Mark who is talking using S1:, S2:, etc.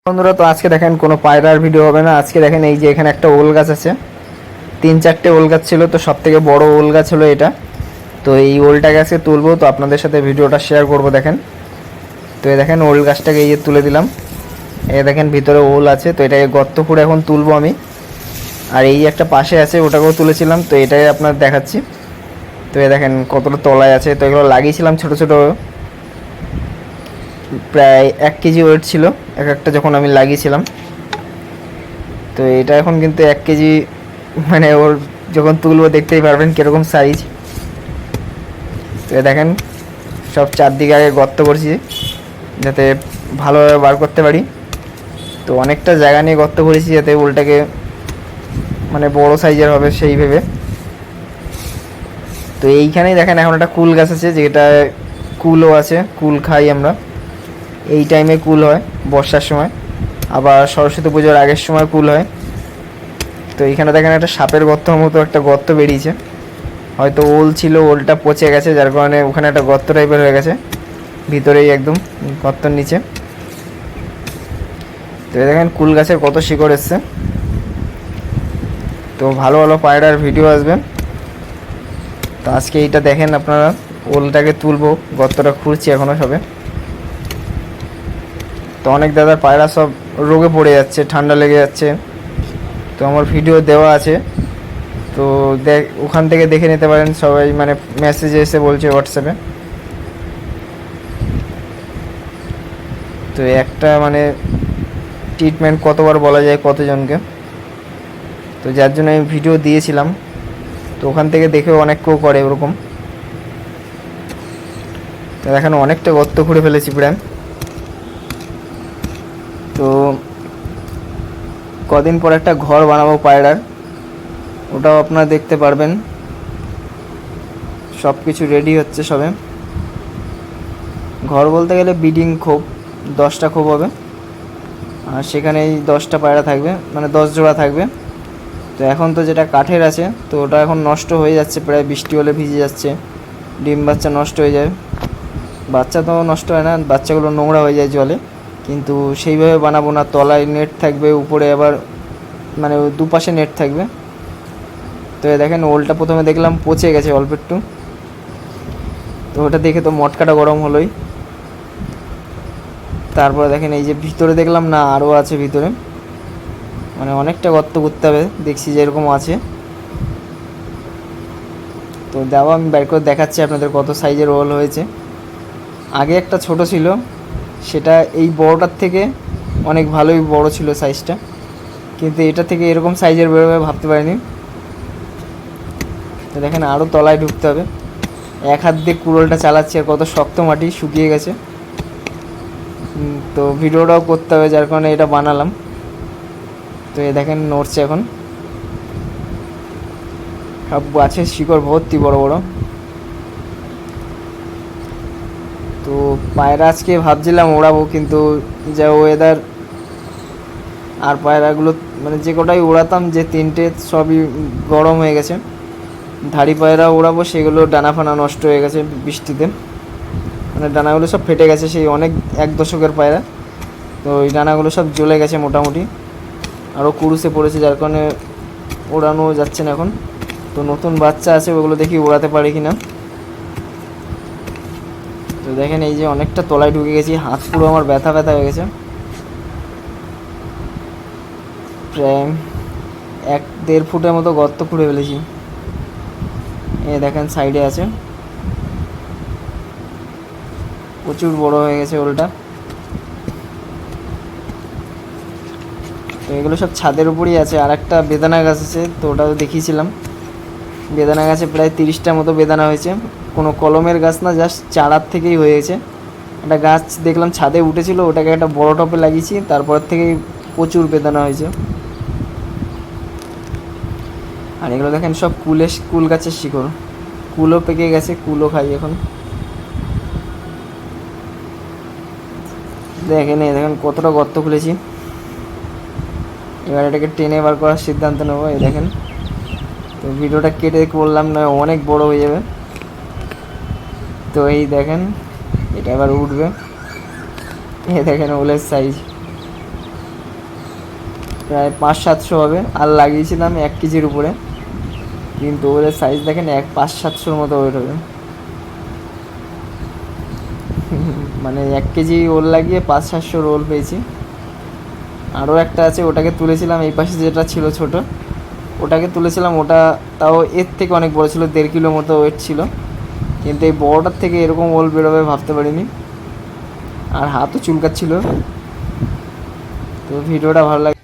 S1: বন্ধুরা, তো আজকে দেখেন কোনো পায়রার ভিডিও হবে না। আজকে দেখেন এই যে এখানে একটা ওল গাছ আছে, 3-4টে ওল গাছ ছিল, তো সব থেকে বড় ওল গাছ হলো এটা। তো এই ওলটাকে আজকে তুলবো, তো আপনাদের সাথে ভিডিওটা শেয়ার করব। দেখেন, তো এই দেখেন ওল গাছটাকে এই যে তুলে দিলাম। এই দেখেন ভিতরে ওল আছে, তো এটাকে গর্ত করে এখন তুলবো আমি। আর এই একটা পাশে আছে, ওটাকেও তুলেছিলাম, তো এটাই আপনার দেখাচ্ছি। তো এই দেখেন কতটা তলায় আছে। তো এগুলো লাগিয়েছিলাম ছোটো ছোটো, প্রায় 1 কেজি ওয়েট ছিল এক একটা যখন আমি লাগিয়েছিলাম। তো এটা এখন কিন্তু 1 কেজি, মানে ওর যখন তুলবো দেখতেই পারবেন কীরকম সাইজ। তো দেখেন সব চারদিকে আগে গর্ত করছি যাতে ভালোভাবে বার করতে পারি। তো অনেকটা জায়গা নিয়ে গর্ত করেছি যাতে ওলটাকে মানে বড় সাইজের হবে সেই ভেবে। তো এইখানেই দেখেন এখন একটা কুল গাছ আছে, যেটা কুলও আছে, কুল খাই আমরা। এই টাইমে কুল হয় বর্ষার সময়, আবার সরস্বতী পুজোর আগের সময় কুল হয়। তো এইখানে দেখেন একটা সাপের গর্তর মতো একটা গর্ত বেরিয়েছে, হয়তো ওল ছিল, ওলটা পচে গেছে যার কারণে ওখানে একটা গর্ত টাইপের হয়ে গেছে ভিতরেই একদম গর্তর নিচে। তো দেখেন কুল গাছের কত শিকড় এসছে। তো ভালো ভালো পায়রার ভিডিও আসবে। তো আজকে এইটা দেখেন আপনারা, ওলটাকে তুলবো, গর্তটা খুঁড়ছি এখনও সবে। তো অনেক দাদার পায়রা সব রোগে পড়ে যাচ্ছে, ঠান্ডা লেগে যাচ্ছে। তো আমার ভিডিও দেওয়া আছে, তো ওখান থেকে দেখে নিতে পারেন সবাই, মানে মেসেজে এসে বলছে হোয়াটসঅ্যাপে। তো একটা মানে ট্রিটমেন্ট কতবার বলা যায় কতজনকে, তো যার জন্য আমি ভিডিও দিয়েছিলাম। তো ওখান থেকে দেখেও অনেক কেউ করে ওরকম। তো এখন অনেকটা গর্ত খুঁড়ে ফেলেছি প্রায়। তো কদিন পর একটা ঘর বানাবো পায়রার, ওটাও আপনারা দেখতে পারবেন। সব কিছু রেডি হচ্ছে সবে। ঘর বলতে গেলে বিডিং খোপ, 10টা খোপ হবে, আর সেখানে এই 10টা পায়রা থাকবে, মানে 10 জোড়া থাকবে। তো এখন তো যেটা কাঠের আছে, তো ওটা এখন নষ্ট হয়ে যাচ্ছে, প্রায় বৃষ্টি হলে ভিজে যাচ্ছে, ডিম বাচ্চা নষ্ট হয়ে যায়। বাচ্চা তো নষ্ট হয় না, বাচ্চাগুলো নোংরা হয়ে যায় জলে, কিন্তু সেইভাবে বানাবো না। তলায় নেট থাকবে, উপরে আবার মানে দুপাশে নেট থাকবে। তো দেখেন ওলটা প্রথমে দেখলাম পচে গেছে অল্প একটু, তো ওটা দেখে তো মটকাটা গরম হলোই। তারপরে দেখেন এই যে ভিতরে দেখলাম না আরও আছে ভিতরে, মানে অনেকটা গর্ত করতে হবে, দেখছি যে এরকম আছে। তো দেওয়া আমি বের করে দেখাচ্ছি আপনাদের কত সাইজের ওল হয়েছে। আগে একটা ছোট ছিল, সেটা এই বড়টার থেকে অনেক ভালোই বড় ছিল সাইজটা, কিন্তু এটা থেকে এরকম সাইজের বেরোবে ভাবতে পারিনি। তো দেখেন আরও তলায় ঢুকতে হবে, এক হাত দিয়ে কুড়োলটা চালাচ্ছি, আর কত শক্ত মাটি শুকিয়ে গেছে। তো ভিডিওটাও করতে হবে, যার কারণে এটা বানালাম। তো এ দেখেন নড়ছে এখন, সব গাছের শিকড় ভর্তি বড় বড়। তো পায়রা আজকে ভাবছিলাম ওড়াবো, কিন্তু যা ওয়েদার, আর পায়রাগুলো মানে যে কটাই ওড়াতাম, যে 3টে সবই গরম হয়ে গেছে। ধাড়ি পায়রা ওড়াবো, সেগুলো ডানা ফানা নষ্ট হয়ে গেছে বৃষ্টিতে, মানে ডানাগুলো সব ফেটে গেছে, সেই অনেক 1 দশকের পায়রা। তো ওই ডানাগুলো সব জ্বলে গেছে মোটামুটি, আরও কুরুসে পড়েছে, যার কারণে ওড়ানো যাচ্ছে না এখন। তো নতুন বাচ্চা আছে, ওগুলো দেখি ওড়াতে পারি কি না। তো দেখেন এই যে অনেকটা তলায় ঢুকে গেছি, হাত পুরো আমার ব্যথা ব্যথা হয়ে গেছে। প্রায় 1-1.5 ফুটের মতো গর্ত খুঁড়ে ফেলেছি। এ দেখেন সাইডে আছে, প্রচুর বড় হয়ে গেছে ওলটা। তো এগুলো সব ছাদের উপরই আছে। আর একটা বেদানা গাছ আছে, তো ওটাও দেখিয়েছিলাম। বেদানা গাছে প্রায় 30টার মতো বেদানা হয়েছে, কোনো কলমের গাছ না, জাস্ট চারার থেকেই হয়েছে। একটা গাছ দেখলাম ছাদে উঠেছিল, ওটাকে একটা বড় টপে লাগিয়েছি, তারপর থেকেই প্রচুর বেদানা হয়েছে। আর এগুলো দেখেন সব কুল গাছের শিকড়, কুলও পেকে গেছে, কুলও খাই এখন। দেখেন এই দেখেন কতটা গর্ত খুলেছি। এবার এটাকে টেনে বার করার সিদ্ধান্ত নেবো। এই দেখেন, তো ভিডিওটা কেটে করলাম না, অনেক বড় হয়ে যাবে। তো এই দেখেন এটা এবার উঠবে। এই দেখেন ওলের সাইজ, প্রায় 500-700 হবে। আর লাগিয়েছিলাম 1 কেজির উপরে, কিন্তু ওদের সাইজ দেখেন 500-700-র মতো ওয়েট হবে। মানে 1 কেজি ওল লাগিয়ে 500-700 রোল পেয়েছি। আরও একটা আছে, ওটাকে তুলেছিলাম এই পাশে যেটা ছিল ছোট, ওটাকে তুলেছিলাম, ওটা তাও এর থেকে অনেক বড় ছিল, 1.5 কিলো মতো ওয়েট ছিল। কিন্তু এই বড়টার থেকে এরকম ওল বেরোবে ভাবতে পারিনি, আর হাতও চুলকাচ্ছিল। তো ভিডিওটা ভালো লাগে।